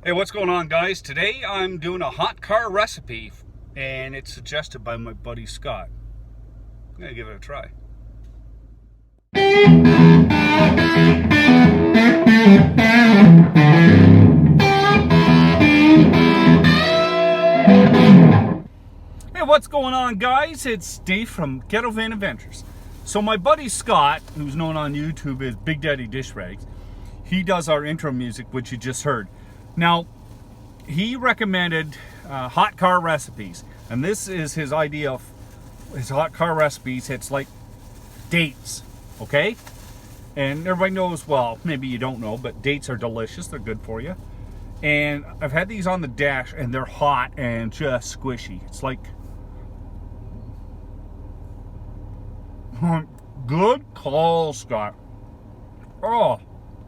Hey, what's going on, guys? Today I'm doing a hot car recipe, and it's suggested by my buddy Scott. I'm gonna give it a try. Hey, what's going on, guys? It's Dave from Ghetto Van Adventures. So my buddy Scott, who's known on YouTube as BigDaddyDishrags, he does our intro music, which you just heard. Now, he recommended hot car recipes, and this is his idea of his hot car recipes. It's like dates, okay? And everybody knows, well, maybe you don't know, but dates are delicious. They're good for you. And I've had these on the dash, and they're hot and just squishy. It's like, good call, Scott. Oh,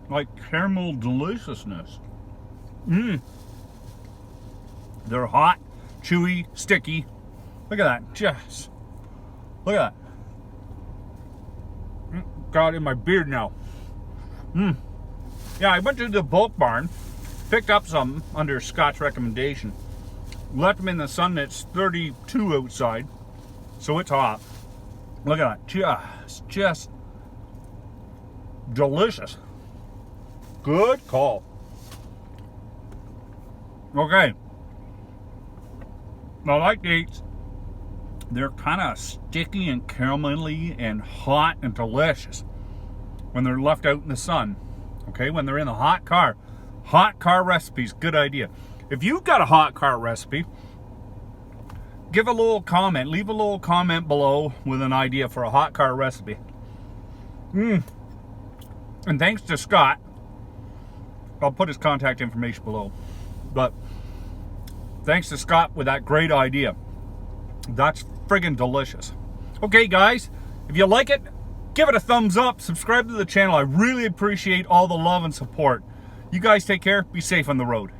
like caramel deliciousness. They're hot, chewy, sticky. Look at that. Just look at that. Got in my beard now. Yeah, I went to the bulk barn, picked up some under Scott's recommendation, left them in the sun. It's 32 outside, so it's hot. Look at that. Just delicious. Good call. Okay. I like dates. They're kind of sticky and caramelly and hot and delicious when they're left out in the sun. Okay, when they're in the hot car. Hot car recipes, good idea. If you've got a hot car recipe, give a little comment. Leave a little comment below with an idea for a hot car recipe. And thanks to Scott. I'll put his contact information below. But thanks to Scott with that great idea. That's friggin' delicious. Okay, guys, if you like it, give it a thumbs up. Subscribe to the channel. I really appreciate all the love and support. You guys take care. Be safe on the road.